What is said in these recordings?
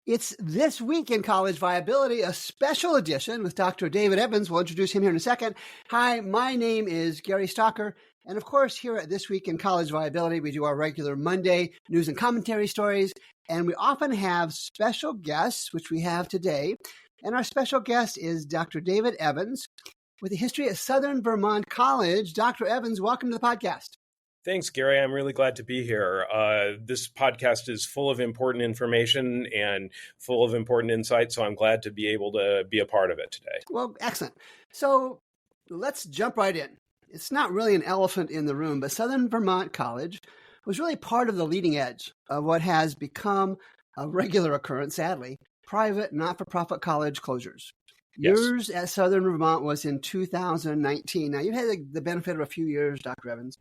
It's This Week in College Viability, a special edition with Dr. David Evans. We'll introduce him here in a second. Hi, my name is Gary Stalker. And of course, here at This Week in College Viability, we do our regular Monday news and commentary stories. And we often have special guests, which we have today. And our special guest is Dr. David Evans with a history at Southern Vermont College. Dr. Evans, welcome to the podcast. Thanks, Gary. I'm really glad to be here. This podcast is full of important information and full of important insight, so I'm glad to be able to be a part of it today. Well, excellent. So let's jump right in. It's not really an elephant in the room, but Southern Vermont College was really part of the leading edge of what has become a regular occurrence, sadly, private not-for-profit college closures. Yes. Yours at Southern Vermont was in 2019. Now, you've had the benefit of a few years, Dr. Evans.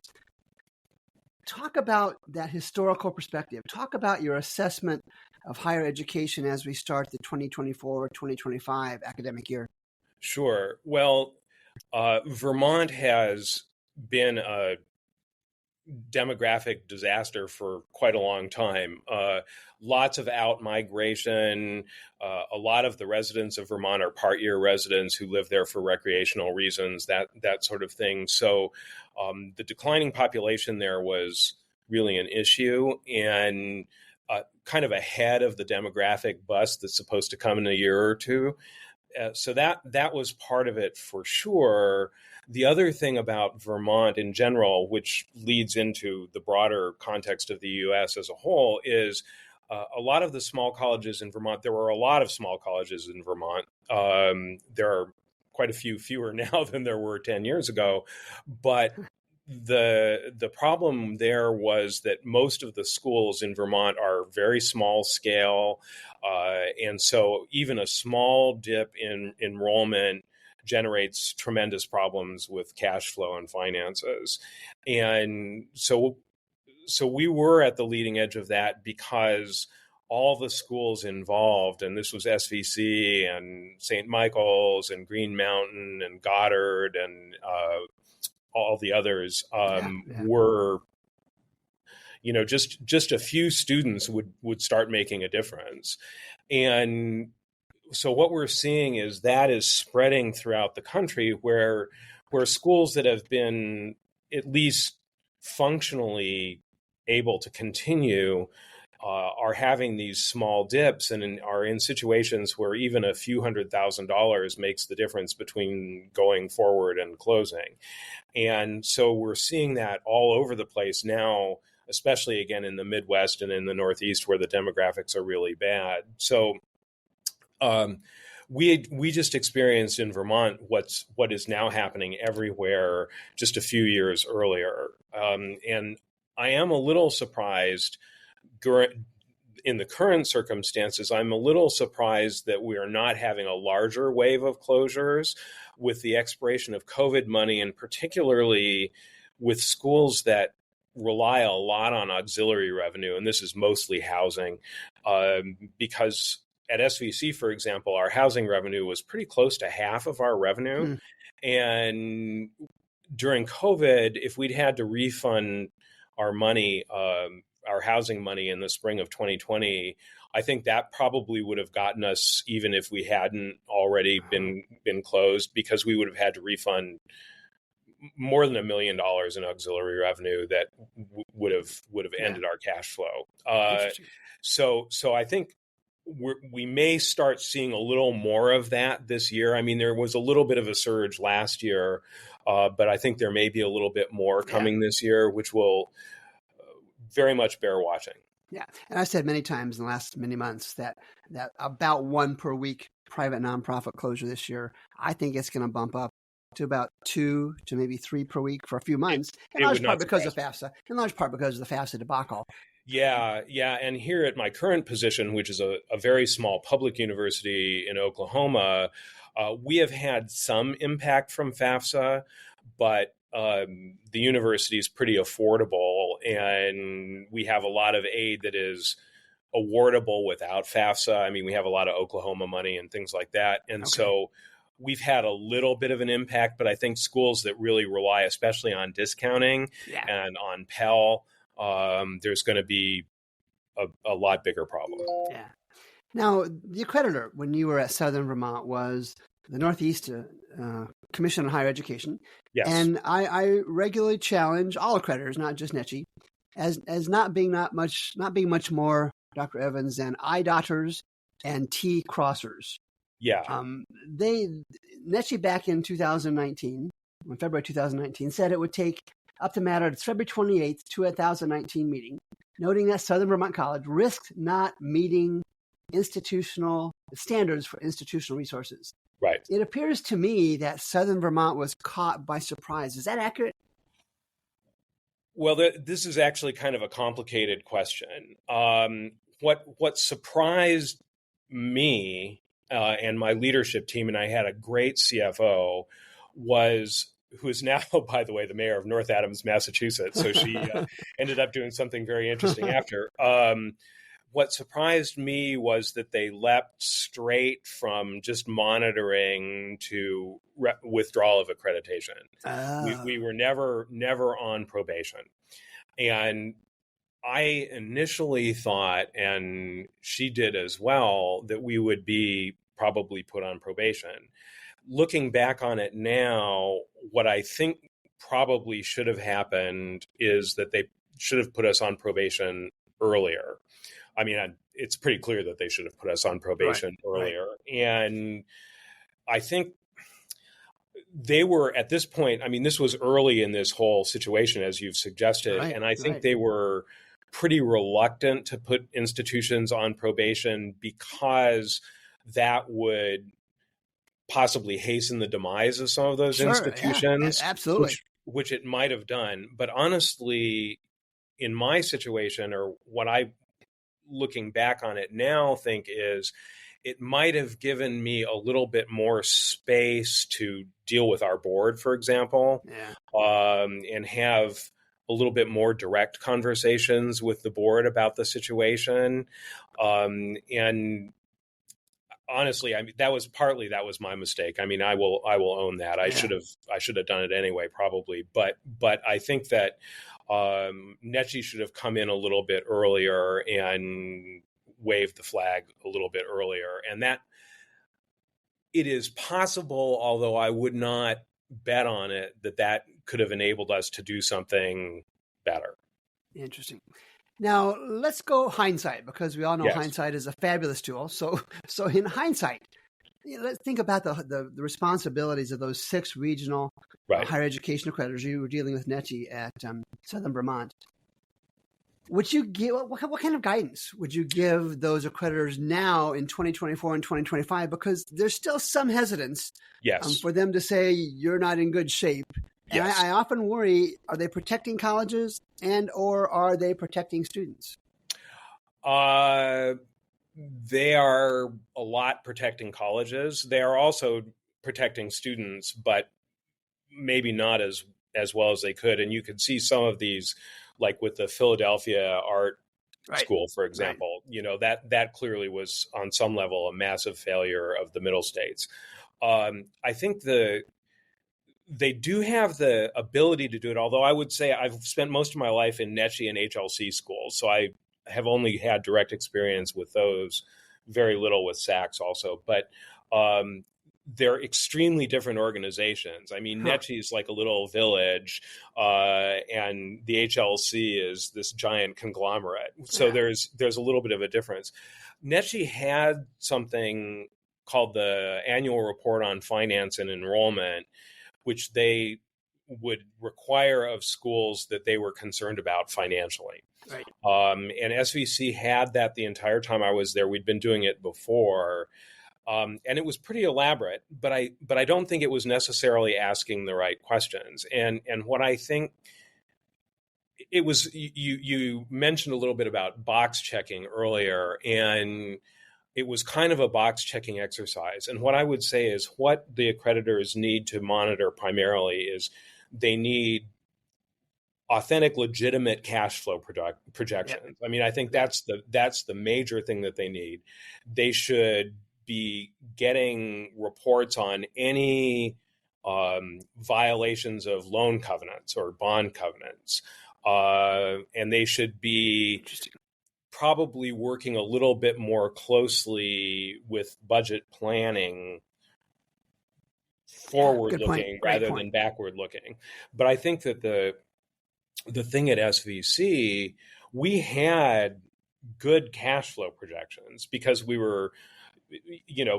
Talk about that historical perspective. Talk about your assessment of higher education as we start the 2024-2025 academic year. Sure. Well, Vermont has been a demographic disaster for quite a long time. Lots of out-migration. A lot of the residents of Vermont are part-year residents who live there for recreational reasons, that sort of thing. So the declining population there was really an issue, and kind of ahead of the demographic bus that's supposed to come in a year or two. So that was part of it for sure. The other thing about Vermont in general, which leads into the broader context of the U.S. as a whole, is a lot of the small colleges in Vermont. There were a lot of small colleges in Vermont. There are quite a few fewer now than there were 10 years ago. But the problem there was that most of the schools in Vermont are very small scale. And so even a small dip in enrollment generates tremendous problems with cash flow and finances. And so we were at the leading edge of that because all the schools involved, and this was SVC and St. Michael's and Green Mountain and Goddard and all the others were, just a few students would start making a difference. And so what we're seeing is that is spreading throughout the country where schools that have been at least functionally able to continue are having these small dips and are in situations where even a few $100,000 makes the difference between going forward and closing. And so we're seeing that all over the place now, especially again in the Midwest and in the Northeast where the demographics are really bad. So we just experienced in Vermont what is now happening everywhere just a few years earlier. And I am a little surprised in the current circumstances. I'm a little surprised that we are not having a larger wave of closures with the expiration of COVID money, and particularly with schools that rely a lot on auxiliary revenue. And this is mostly housing, because at SVC, for example, our housing revenue was pretty close to half of our revenue. And during COVID, if we'd had to refund our money, our housing money in the spring of 2020, I think that probably would have gotten us, even if we hadn't already been closed, because we would have had to refund more than $1 million in auxiliary revenue that would have ended our cash flow. So I think we may start seeing a little more of that this year. I mean, there was a little bit of a surge last year, but I think there may be a little bit more coming this year, which will very much bear watching. Yeah. And I've said many times in the last many months that about one per week private nonprofit closure this year, I think it's going to bump up to about 2 to maybe 3 per week for a few months, in large part because of FAFSA, the FAFSA debacle. Yeah. And here at my current position, which is a very small public university in Oklahoma, we have had some impact from FAFSA, but the university is pretty affordable, and we have a lot of aid that is awardable without FAFSA. I mean, we have a lot of Oklahoma money and things like that. And so we've had a little bit of an impact, but I think schools that really rely especially on discounting and on Pell, there's going to be a lot bigger problem. Yeah. Now, the accreditor, when you were at Southern Vermont, was the Northeast Commission on Higher Education. Yes. And I regularly challenge all accreditors, not just NECHI, as not being much more, Dr. Evans, than I dotters and T crossers. Yeah. NECHI back in 2019, in February 2019, said it would take up the matter to February 28th, 2019 meeting, noting that Southern Vermont College risked not meeting institutional standards for institutional resources. Right. It appears to me that Southern Vermont was caught by surprise. Is that accurate? Well, this is actually kind of a complicated question. What surprised me and my leadership team, and I had a great CFO, who is now, by the way, the mayor of North Adams, Massachusetts. So she ended up doing something very interesting after. What surprised me was that they leapt straight from just monitoring to withdrawal of accreditation. We were never on probation. And I initially thought, and she did as well, that we would be probably put on probation. Looking back on it now, what I think probably should have happened is that they should have put us on probation earlier. I mean, it's pretty clear that they should have put us on probation earlier. Right. And I think they were at this point, I mean, this was early in this whole situation, as you've suggested. Right. And I think they were pretty reluctant to put institutions on probation because that would possibly hasten the demise of some of those institutions. Yeah, absolutely. Which it might have done. But honestly, in my situation, or what I, looking back on it now, think is it might have given me a little bit more space to deal with our board, for example, and have a little bit more direct conversations with the board about the situation. And honestly, I mean, that was my mistake. I mean, I will own that. I should have done it anyway, probably. But I think that NECHI should have come in a little bit earlier and waved the flag a little bit earlier. And that it is possible, although I would not bet on it, that could have enabled us to do something better. Interesting. Now, let's go hindsight, because we all know hindsight is a fabulous tool. So in hindsight, let's think about the responsibilities of those 6 regional higher education accreditors. You were dealing with NECHI at Southern Vermont. Would you give what kind of guidance would you give those accreditors now in 2024 and 2025? Because there's still some hesitance for them to say you're not in good shape. And I often worry, are they protecting colleges or are they protecting students? They are a lot protecting colleges. They are also protecting students, but maybe not as well as they could. And you could see some of these, like with the Philadelphia Art School, for example, that clearly was on some level a massive failure of the Middle States. I think they do have the ability to do it, although I would say I've spent most of my life in NECHI and HLC schools, so I have only had direct experience with those, very little with SACs also. But they're extremely different organizations. I mean, NECHI is like a little village, and the HLC is this giant conglomerate. So there's a little bit of a difference. NECHI had something called the Annual Report on Finance and Enrollment, which they would require of schools that they were concerned about financially. Right. And SVC had that the entire time I was there. We'd been doing it before. And it was pretty elaborate, but I don't think it was necessarily asking the right questions. And what I think it was, you mentioned a little bit about box checking earlier, and it was kind of a box checking exercise. And what I would say is what the accreditors need to monitor primarily is they need authentic, legitimate cash flow projections. I mean, I think that's the major thing that they need. They should be getting reports on any violations of loan covenants or bond covenants. And they should be probably working a little bit more closely with budget planning, Yeah, good point. forward-looking Great rather point. than backward-looking. But I think that the thing at SVC, we had good cash flow projections because we were,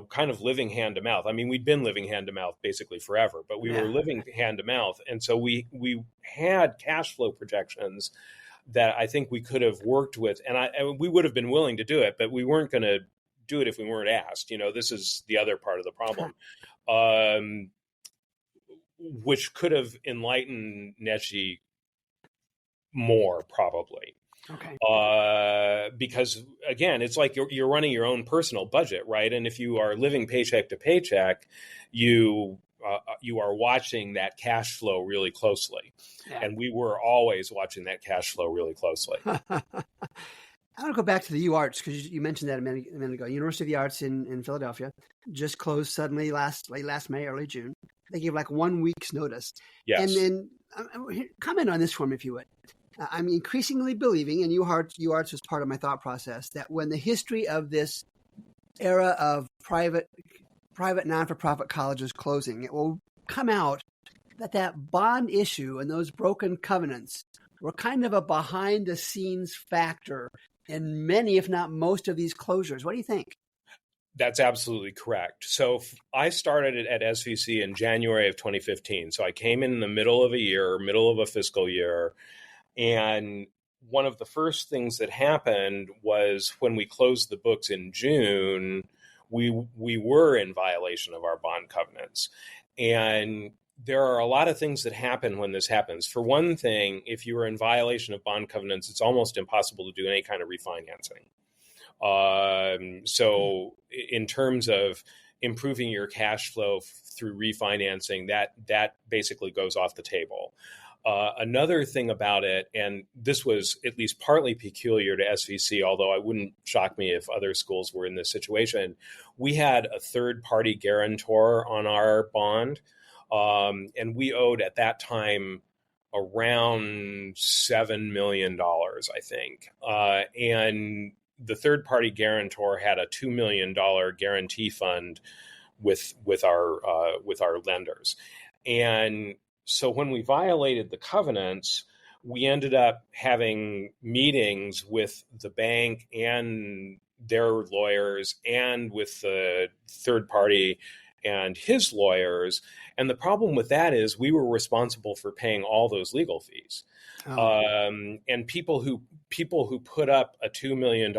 kind of living hand to mouth. I mean, we'd been living hand to mouth basically forever, but we were Yeah. living hand to mouth. And so we had cash flow projections that I think we could have worked with. And we would have been willing to do it, but we weren't going to do it if we weren't asked. This is the other part of the problem, which could have enlightened Nechi more probably. Okay. Because again, it's like you're running your own personal budget, right? And if you are living paycheck to paycheck, you are watching that cash flow really closely. Yeah. And we were always watching that cash flow really closely. I want to go back to the UArts because you mentioned that a minute ago. University of the Arts in Philadelphia just closed suddenly late last May, early June. They gave like 1 week's notice. Yes. And then comment on this for me, if you would. I'm increasingly believing, and UArts was part of my thought process, that when the history of this era of private non-for-profit colleges closing, it will come out that bond issue and those broken covenants were kind of a behind-the-scenes factor in many, if not most, of these closures. What do you think? That's absolutely correct. So I started at SVC in January of 2015. So I came in the middle of a fiscal year. And one of the first things that happened was when we closed the books in June, we were in violation of our bond covenants. And there are a lot of things that happen when this happens. For one thing, if you are in violation of bond covenants, it's almost impossible to do any kind of refinancing. So in terms of improving your cash flow through refinancing, that basically goes off the table. Another thing about it, and this was at least partly peculiar to SVC, although it wouldn't shock me if other schools were in this situation, we had a third-party guarantor on our bond, and we owed at that time around $7 million, I think. And the third-party guarantor had a $2 million guarantee fund with our lenders. And so when we violated the covenants, we ended up having meetings with the bank and their lawyers and with the third party and his lawyers. And the problem with that is we were responsible for paying all those legal fees. And people who put up a $2 million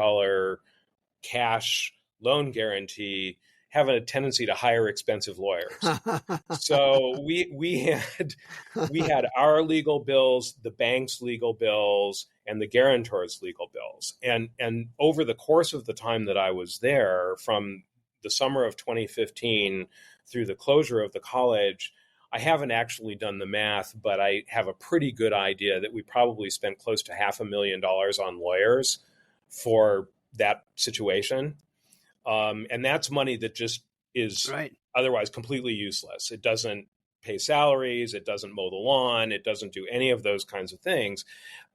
cash loan guarantee have a tendency to hire expensive lawyers. So we had our legal bills, the bank's legal bills, and the guarantor's legal bills. And over the course of the time that I was there, from the summer of 2015 through the closure of the college, I haven't actually done the math, but I have a pretty good idea that we probably spent close to $500,000 on lawyers for that situation. And that's money that just is otherwise completely useless. It doesn't pay salaries. It doesn't mow the lawn. It doesn't do any of those kinds of things.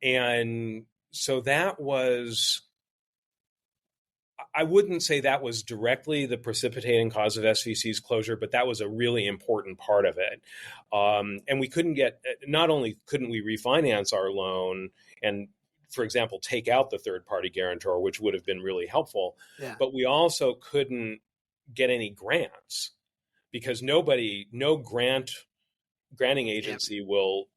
And so that was, I wouldn't say that was directly the precipitating cause of SVC's closure, but that was a really important part of it. And we not only couldn't we refinance our loan and, for example, take out the third-party guarantor, which would have been really helpful, but we also couldn't get any grants because no granting agency will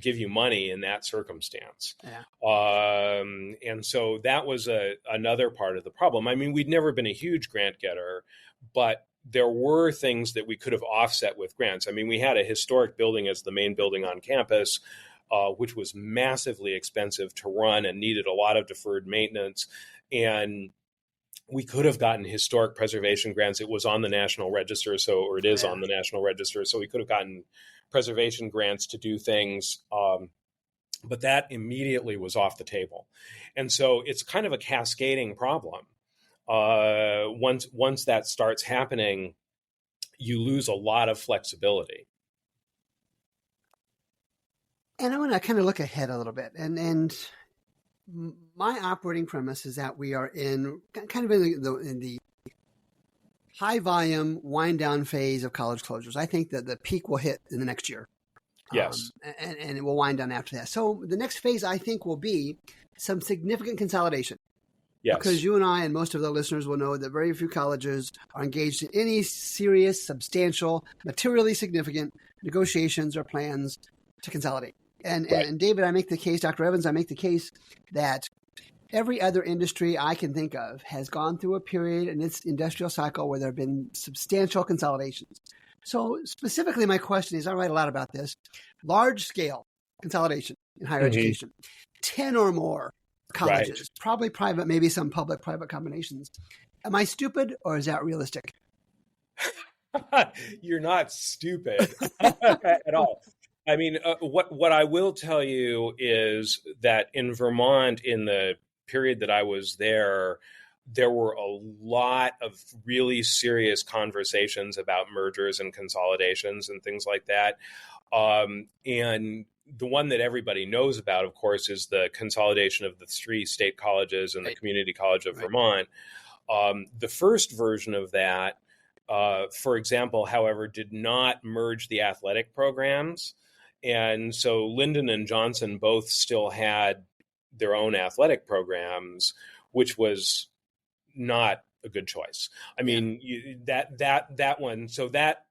give you money in that circumstance. And so that was another part of the problem. I mean, we'd never been a huge grant getter, but there were things that we could have offset with grants. I mean, we had a historic building as the main building on campus, which was massively expensive to run and needed a lot of deferred maintenance. And we could have gotten historic preservation grants. It was on the National Register, or it is on the National Register. So we could have gotten preservation grants to do things. But that immediately was off the table. And so it's kind of a cascading problem. Once that starts happening, you lose a lot of flexibility. And I want to kind of look ahead a little bit. And my operating premise is that we are in kind of in the high volume wind down phase of college closures. I think that the peak will hit in the next year. Yes. And it will wind down after that. So the next phase, I think, will be some significant consolidation. Yes. Because you and I and most of the listeners will know that very few colleges are engaged in any serious, substantial, materially significant negotiations or plans to consolidate. And David, I make the case, Dr. Evans, I make the case that every other industry I can think of has gone through a period in its industrial cycle where there have been substantial consolidations. So specifically, my question is, I write a lot about this, large-scale consolidation in higher education, 10 or more colleges, probably private, maybe some public-private combinations. Am I stupid, or is that realistic? You're not stupid at all. I mean, what I will tell you is that in Vermont, in the period that I was there were a lot of really serious conversations about mergers and consolidations and things like that. And the one that everybody knows about, of course, is the consolidation of the 3 state colleges and the Community College of Vermont. The first version of that, for example, however, did not merge the athletic programs. And so Lyndon and Johnson both still had their own athletic programs, which was not a good choice. I mean, that one, so that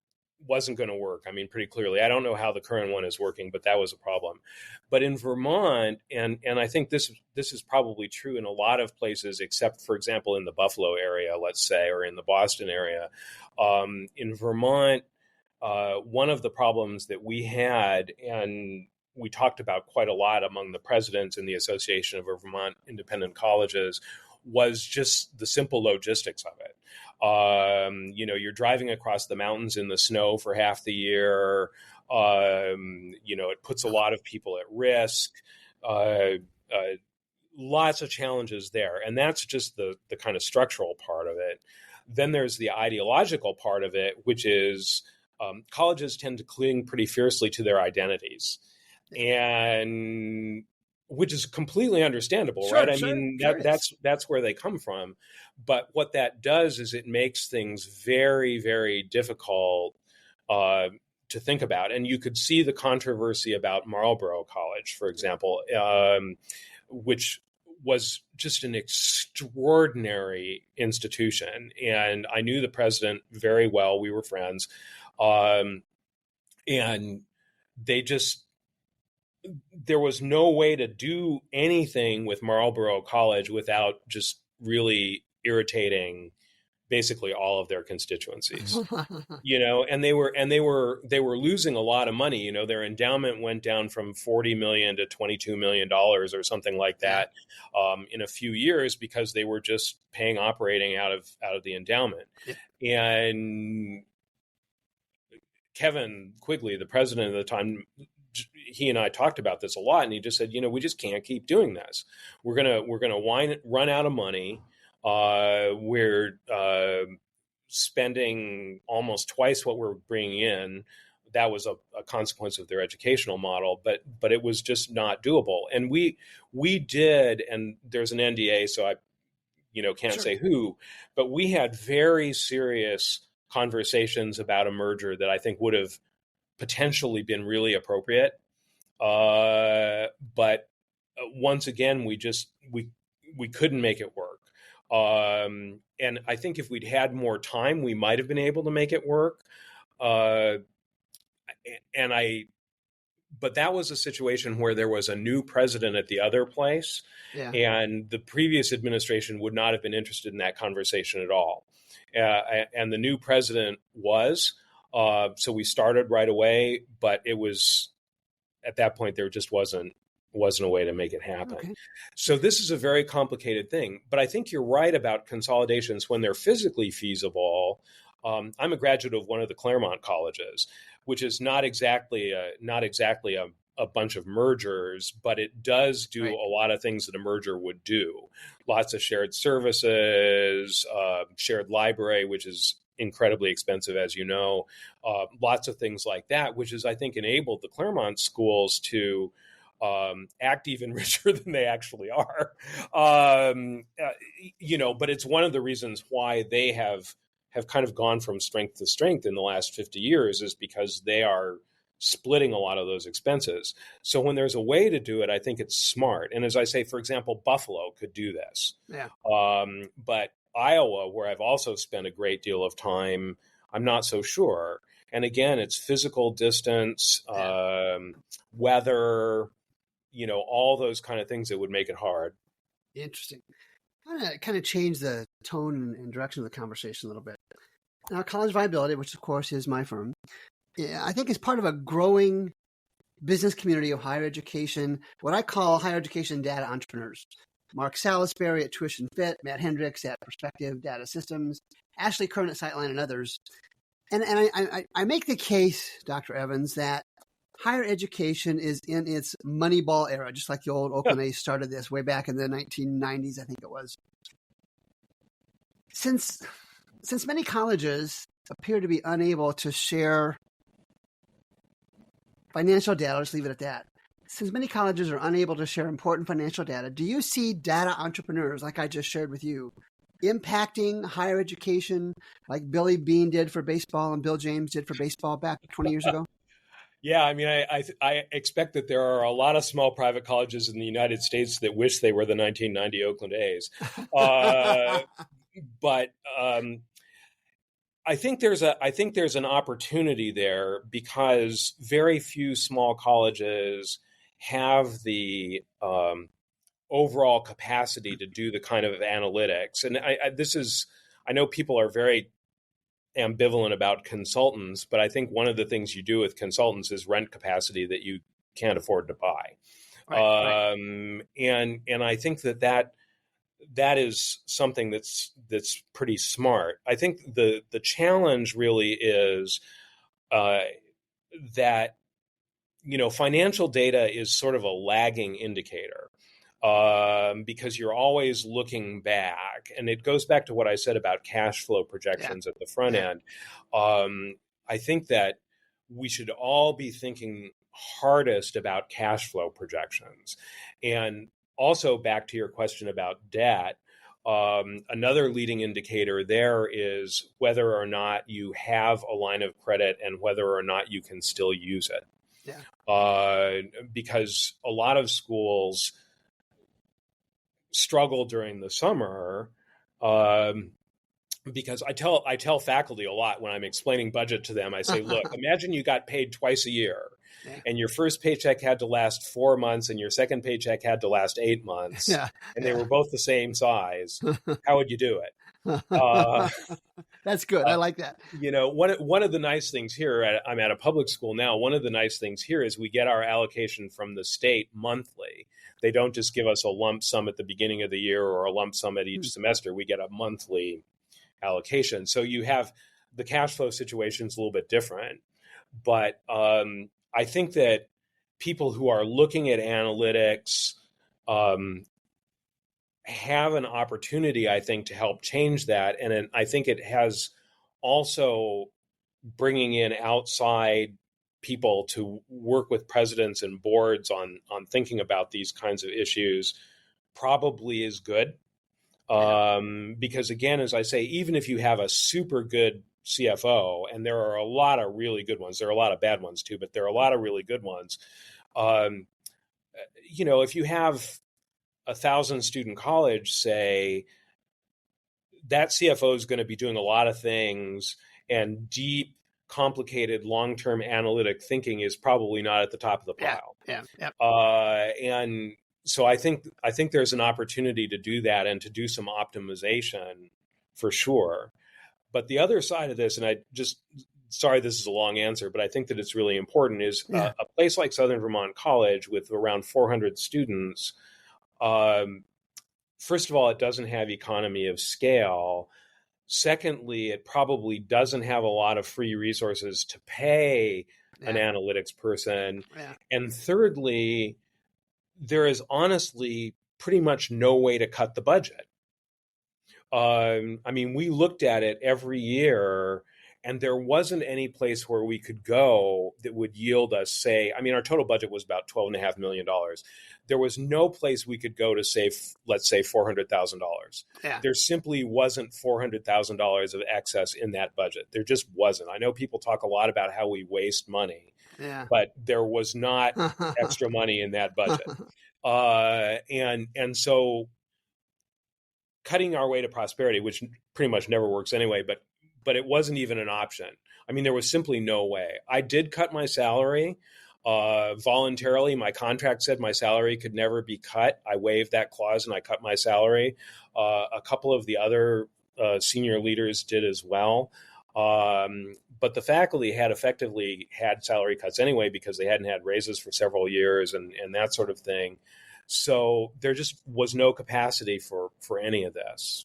wasn't going to work. I mean, pretty clearly. I don't know how the current one is working, but that was a problem. But in Vermont, and I think this is probably true in a lot of places, except, for example, in the Buffalo area, let's say, or in the Boston area. In Vermont, one of the problems that we had, and we talked about quite a lot among the presidents in the Association of Vermont Independent Colleges, was just the simple logistics of it. You're driving across the mountains in the snow for half the year. It puts a lot of people at risk. Lots of challenges there. And that's just the kind of structural part of it. Then there's the ideological part of it, which is colleges tend to cling pretty fiercely to their identities. And which is completely understandable, right? I mean, that's where they come from. But what that does is it makes things very, very difficult to think about. And you could see the controversy about Marlborough College, for example, which was just an extraordinary institution. And I knew the president very well. We were friends. And there was no way to do anything with Marlborough College without just really irritating basically all of their constituencies. And they were losing a lot of money. Their endowment went down from $40 million to $22 million or something like that in a few years because they were just paying operating out of the endowment. And Kevin Quigley, the president at the time, he and I talked about this a lot, and he just said, we just can't keep doing this. We're gonna run out of money. We're spending almost twice what we're bringing in. That was a consequence of their educational model, but it was just not doable. And we did, and there's an NDA, so I can't say who, but we had very serious conversations about a merger that I think would have potentially been really appropriate. But once again, we couldn't make it work. And I think if we'd had more time, we might have been able to make it work. But that was a situation where there was a new president at the other place, and the previous administration would not have been interested in that conversation at all. And the new president was. So we started right away, but it was at that point there just wasn't a way to make it happen. Okay. So this is a very complicated thing, but I think you're right about consolidations when they're physically feasible. I'm a graduate of one of the Claremont colleges, which is not exactly a bunch of mergers, but it does do a lot of things that a merger would do. Lots of shared services, shared library, which is incredibly expensive, as you know, lots of things like that, which is, I think, enabled the Claremont schools to act even richer than they actually are. But it's one of the reasons why they have kind of gone from strength to strength in the last 50 years is because they are splitting a lot of those expenses. So when there's a way to do it, I think it's smart. And as I say, for example, Buffalo could do this. Yeah. But Iowa, where I've also spent a great deal of time, I'm not so sure. And again, it's physical distance, weather, all those kind of things that would make it hard. Interesting. Kind of change the tone and direction of the conversation a little bit. Now, College Viability, which of course is my firm, I think is part of a growing business community of higher education, what I call higher education data entrepreneurs. Mark Salisbury at Tuition Fit, Matt Hendricks at Perspective Data Systems, Ashley Kern at Sightline, and others. And I make the case, Dr. Evans, that higher education is in its Moneyball era, just like the old Oakland A's started this way back in the 1990s, I think it was. Since many colleges appear to be unable to share financial data, let's leave it at that. Since many colleges are unable to share important financial data, do you see data entrepreneurs, like I just shared with you, impacting higher education like Billy Beane did for baseball and Bill James did for baseball back 20 years ago? Yeah, I mean, I expect that there are a lot of small private colleges in the United States that wish they were the 1990 Oakland A's. But I think there's an opportunity there because very few small colleges have the overall capacity to do the kind of analytics. And I know people are very ambivalent about consultants, but I think one of the things you do with consultants is rent capacity that you can't afford to buy. Right. And I think that is something that's pretty smart. I think the challenge really is that financial data is sort of a lagging indicator. Because you're always looking back. And it goes back to what I said about cash flow projections at the front end. I think that we should all be thinking hardest about cash flow projections. And also back to your question about debt, another leading indicator there is whether or not you have a line of credit and whether or not you can still use it. Yeah. Because a lot of schools struggle during the summer because I tell faculty a lot when I'm explaining budget to them. I say, look, imagine you got paid twice a year and your first paycheck had to last 4 months and your second paycheck had to last 8 months and they were both the same size. How would you do it? That's good. I like that. One of the nice things here, I'm at a public school now. One of the nice things here is we get our allocation from the state monthly. They don't just give us a lump sum at the beginning of the year or a lump sum at each semester. We get a monthly allocation. So you have the cash flow situation is a little bit different. But I think that people who are looking at analytics have an opportunity, I think, to help change that. And I think it has also bringing in outside people to work with presidents and boards on thinking about these kinds of issues probably is good. Because again, as I say, even if you have a super good CFO, and there are a lot of really good ones, there are a lot of bad ones too, but there are a lot of really good ones. If you have 1,000 student college, say, that CFO is going to be doing a lot of things, and deep, complicated, long-term analytic thinking is probably not at the top of the pile. And so I think there's an opportunity to do that and to do some optimization for sure. But the other side of this, and sorry, this is a long answer, but I think that it's really important, is a place like Southern Vermont College with around 400 students. First of all, it doesn't have economy of scale. Secondly, it probably doesn't have a lot of free resources to pay an analytics person. And thirdly, there is honestly pretty much no way to cut the budget. We looked at it every year, And there wasn't any place where we could go that would yield us, say, I mean, our total budget was about $12.5 million. There was no place we could go to save, let's say, $400,000. Yeah. There simply wasn't $400,000 of excess in that budget. There just wasn't. I know people talk a lot about how we waste money, but there was not extra money in that budget. And so cutting our way to prosperity, which pretty much never works anyway, but it wasn't even an option. I mean, there was simply no way. I did cut my salary voluntarily. My contract said my salary could never be cut. I waived that clause and I cut my salary. A couple of the other senior leaders did as well. But the faculty had effectively had salary cuts anyway because they hadn't had raises for several years and that sort of thing. So there just was no capacity for any of this.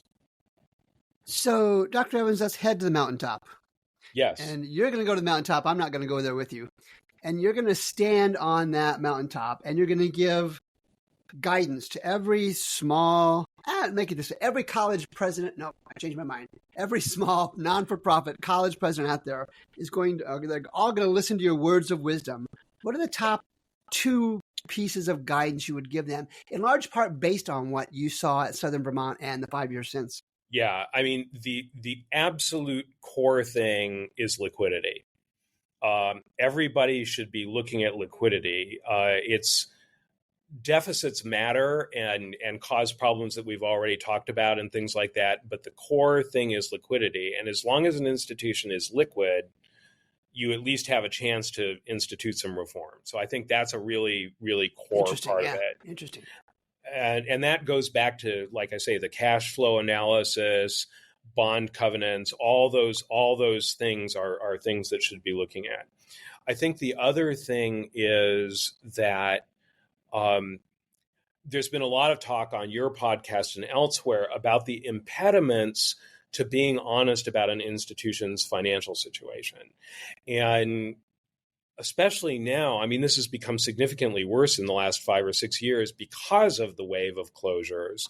So, Dr. Evans, let's head to the mountaintop. Yes. And you're going to go to the mountaintop. I'm not going to go there with you. And you're going to stand on that mountaintop and you're going to give guidance to every small, every college president. No, I changed my mind. Every small non-for-profit college president out there is they're all going to listen to your words of wisdom. What are the top 2 pieces of guidance you would give them, in large part based on what you saw at Southern Vermont and the 5 years since? Yeah, I mean, the absolute core thing is liquidity. Everybody should be looking at liquidity. It's deficits matter and cause problems that we've already talked about and things like that. But the core thing is liquidity. And as long as an institution is liquid, you at least have a chance to institute some reform. So I think that's a really, really core part of it. Interesting. And that goes back to, like I say, the cash flow analysis, bond covenants, all those things are things that should be looking at. I think the other thing is that there's been a lot of talk on your podcast and elsewhere about the impediments to being honest about an institution's financial situation. And especially now, I mean, this has become significantly worse in the last 5 or 6 years because of the wave of closures,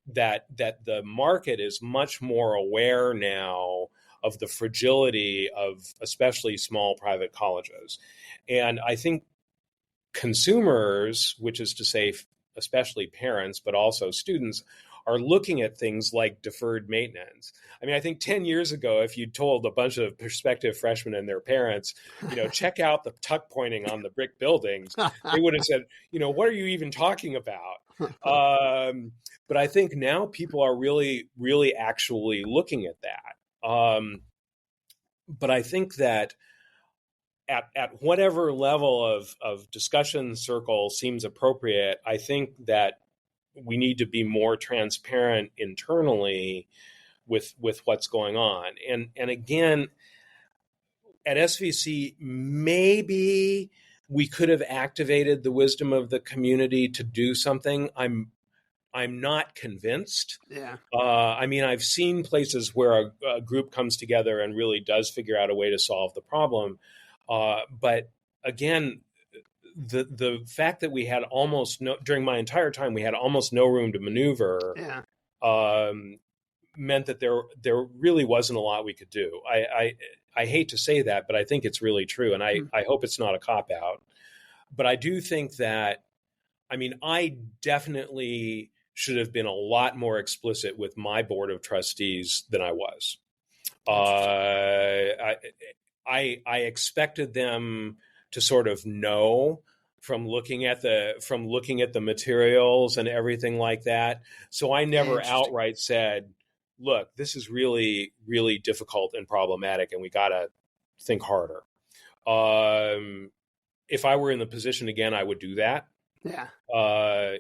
that the market is much more aware now of the fragility of especially small private colleges. And I think consumers, which is to say especially parents, but also students, are looking at things like deferred maintenance. I mean, I think 10 years ago, if you told a bunch of prospective freshmen and their parents, check out the tuck pointing on the brick buildings, they would have said, what are you even talking about? But I think now people are really, really actually looking at that. But I think that at whatever level of discussion circle seems appropriate, I think that we need to be more transparent internally with what's going on. And again, at SVC, maybe we could have activated the wisdom of the community to do something. I'm not convinced. Yeah. I mean, I've seen places where a group comes together and really does figure out a way to solve the problem. But again, the fact that we had during my entire time, we had almost no room to maneuver, meant that there really wasn't a lot we could do. I hate to say that, but I think it's really true. And I hope it's not a cop-out. But I do think that, I mean, I definitely should have been a lot more explicit with my board of trustees than I was. I expected them to sort of know from looking at the materials and everything like that. So I never outright said, look, this is really, really difficult and problematic, and we got to think harder. If I were in the position again, I would do that. Yeah.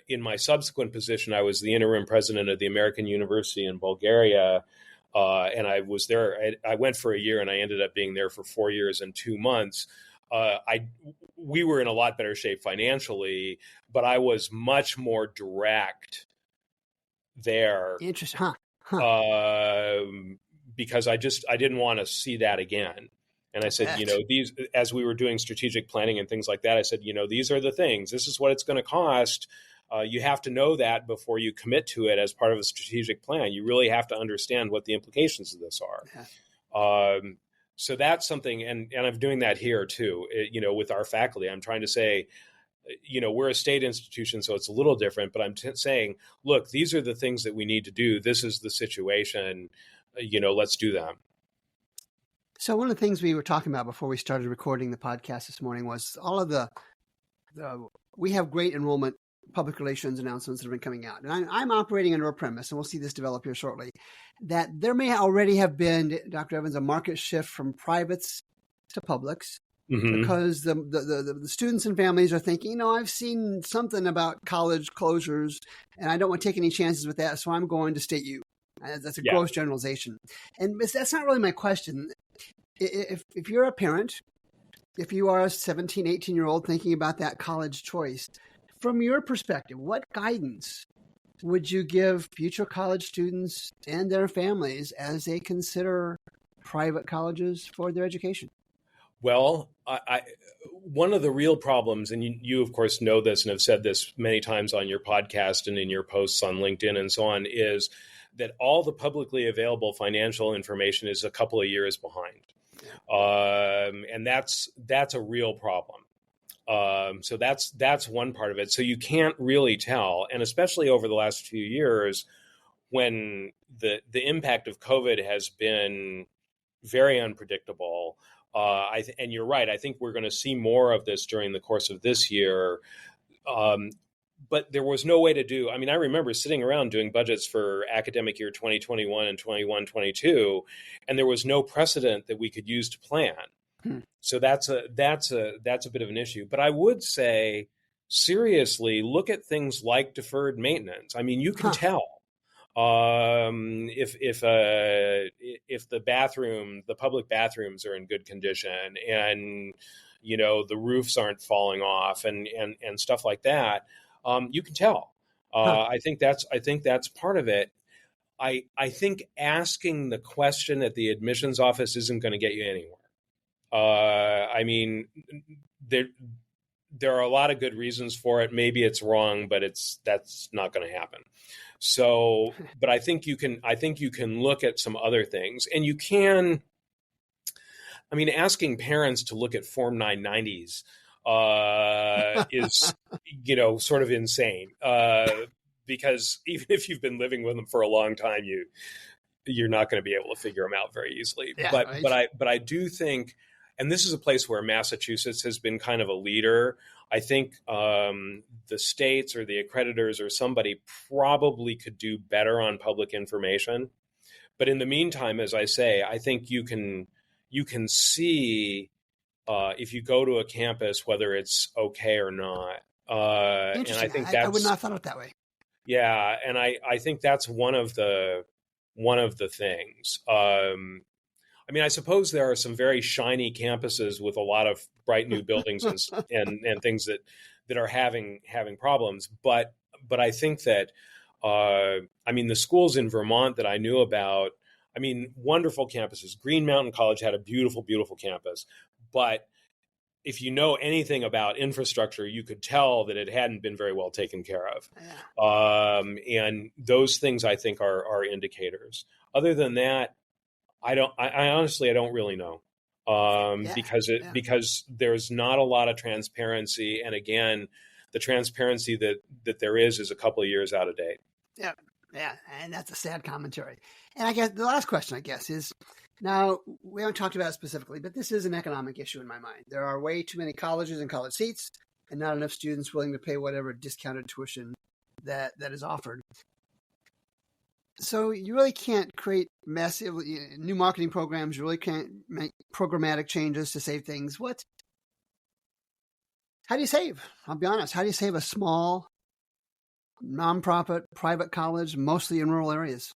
In my subsequent position, I was the interim president of the American University in Bulgaria. And I was there. I went for a year, and I ended up being there for 4 years and 2 months. We were in a lot better shape financially, but I was much more direct there. Interesting, because I didn't want to see that again. And I said, these, as we were doing strategic planning and things like that, I said, these are the things. This is what it's going to cost. You have to know that before you commit to it as part of a strategic plan. You really have to understand what the implications of this are. Yeah. So that's something, and I'm doing that here too, with our faculty. I'm trying to say, we're a state institution, so it's a little different, but I'm saying, look, these are the things that we need to do. This is the situation, let's do them. So one of the things we were talking about before we started recording the podcast this morning was all of we have great enrollment public relations announcements that have been coming out. And I'm operating under a premise, and we'll see this develop here shortly, that there may already have been, Dr. Evans, a market shift from privates to publics, because the students and families are thinking, I've seen something about college closures, and I don't want to take any chances with that, so I'm going to state U. That's a gross generalization. And that's not really my question. If you're a parent, if you are a 17, 18-year-old thinking about that college choice, from your perspective, what guidance would you give future college students and their families as they consider private colleges for their education? Well, one of the real problems, and you of course know this and have said this many times on your podcast and in your posts on LinkedIn and so on, is that all the publicly available financial information is a couple of years behind. And that's a real problem. So that's one part of it. So you can't really tell, and especially over the last few years, when the impact of COVID has been very unpredictable. And you're right. I think we're going to see more of this during the course of this year. But there was no way to do. I mean, I remember sitting around doing budgets for academic year 2021 and 21-22, and there was no precedent that we could use to plan. So that's a bit of an issue. But I would say, seriously, look at things like deferred maintenance. I mean, you can tell if the public bathrooms are in good condition, and the roofs aren't falling off and stuff like that. You can tell. I think that's part of it. I think asking the question at the admissions office isn't going to get you anywhere. I mean, there are a lot of good reasons for it. Maybe it's wrong, but that's not going to happen. So, but I think you can look at some other things, and you can. I mean, asking parents to look at Form 990s is, sort of insane. Because even if you've been living with them for a long time, you're not going to be able to figure them out very easily. Yeah, but I do think, and this is a place where Massachusetts has been kind of a leader. I think the states or the accreditors or somebody probably could do better on public information. But in the meantime, as I say, I think you can see if you go to a campus whether it's okay or not. Interesting. And I think I would not have thought of it that way. Yeah, and I think that's one of the things. I mean, I suppose there are some very shiny campuses with a lot of bright new buildings and things that are having problems. But I think that I mean, the schools in Vermont that I knew about, I mean, wonderful campuses. Green Mountain College had a beautiful, beautiful campus. But if you know anything about infrastructure, you could tell that it hadn't been very well taken care of. Yeah. And those things, I think, are indicators. Other than that, I honestly don't really know. Because there's not a lot of transparency. And again, the transparency that there is a couple of years out of date. Yeah. Yeah. And that's a sad commentary. And I guess the last question, is, now we haven't talked about it specifically, but this is an economic issue in my mind. There are way too many colleges and college seats and not enough students willing to pay whatever discounted tuition that is offered. So you really can't create massive new marketing programs. You really can't make programmatic changes to save things. How do you save? I'll be honest. How do you save a small, nonprofit, private college, mostly in rural areas?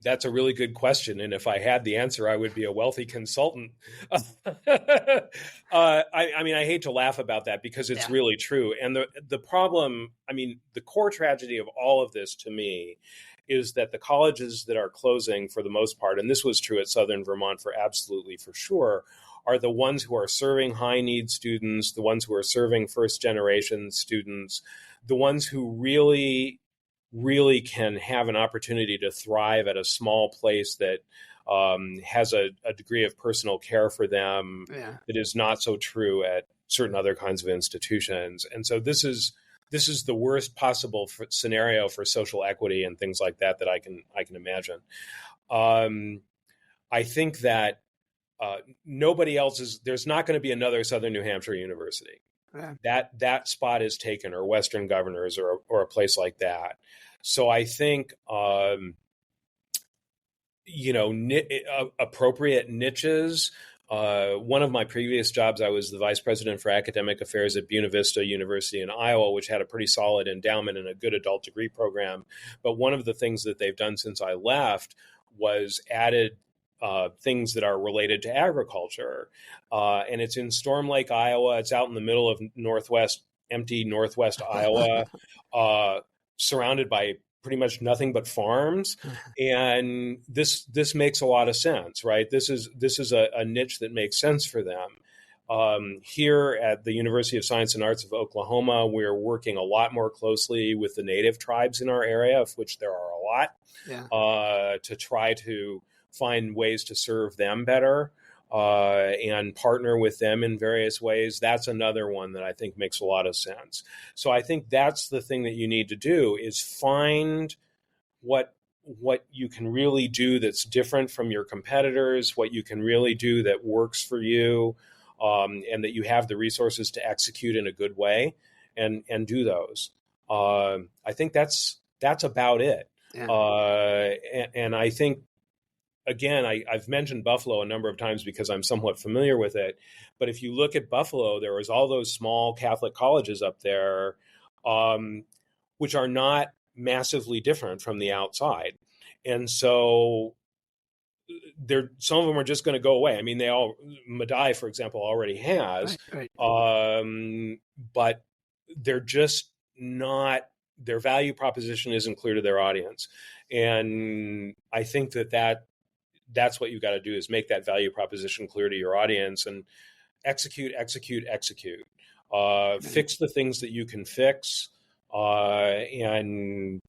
That's a really good question. And if I had the answer, I would be a wealthy consultant. I mean, I hate to laugh about that because it's really true. And the problem, I mean, the core tragedy of all of this to me is that the colleges that are closing for the most part, and this was true at Southern Vermont for sure, are the ones who are serving high need students, the ones who are serving first generation students, the ones who really really can have an opportunity to thrive at a small place that has a degree of personal care for them that is not so true at certain other kinds of institutions. And so this is the worst possible scenario for social equity and things like that I can imagine. I think that nobody else there's not going to be another Southern New Hampshire university. Yeah. That spot is taken, or Western Governors, or a place like that. So I think appropriate niches. One of my previous jobs, I was the vice president for academic affairs at Buena Vista University in Iowa, which had a pretty solid endowment and a good adult degree program. But one of the things that they've done since I left was added things that are related to agriculture. And it's in Storm Lake, Iowa. It's out in the middle of empty Northwest Iowa, surrounded by pretty much nothing but farms. And this makes a lot of sense, right? This is a niche that makes sense for them. Here at the University of Science and Arts of Oklahoma, we're working a lot more closely with the native tribes in our area, of which there are a lot, to try to find ways to serve them better and partner with them in various ways. That's another one that I think makes a lot of sense. So I think that's the thing that you need to do, is find what you can really do that's different from your competitors, what you can really do that works for you, and that you have the resources to execute in a good way, and do those. I think that's about it. Yeah. And I think, again, I've mentioned Buffalo a number of times because I'm somewhat familiar with it. But if you look at Buffalo, there was all those small Catholic colleges up there, which are not massively different from the outside. And so some of them are just going to go away. I mean, Medaille, for example, already has, right. But they're just not, their value proposition isn't clear to their audience. And I think that's what you got to do, is make that value proposition clear to your audience and execute. Fix the things that you can fix. And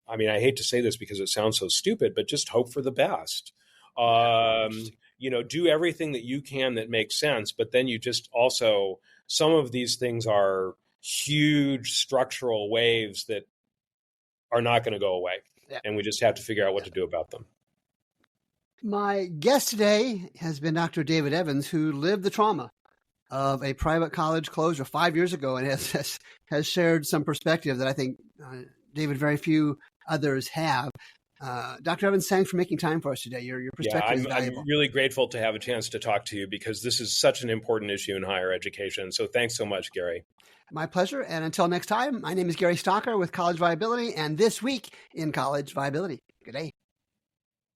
I mean, I hate to say this because it sounds so stupid, but just hope for the best. Do everything that you can that makes sense, but then you just also, some of these things are huge structural waves that are not going to go away. Yeah. And we just have to figure out what to do about them. My guest today has been Dr. David Evans, who lived the trauma of a private college closure 5 years ago and has shared some perspective that I think, David, very few others have. Dr. Evans, thanks for making time for us today. Your perspective is valuable. I'm really grateful to have a chance to talk to you, because this is such an important issue in higher education. So thanks so much, Gary. My pleasure. And until next time, my name is Gary Stocker with College Viability, and This Week in College Viability. Good day.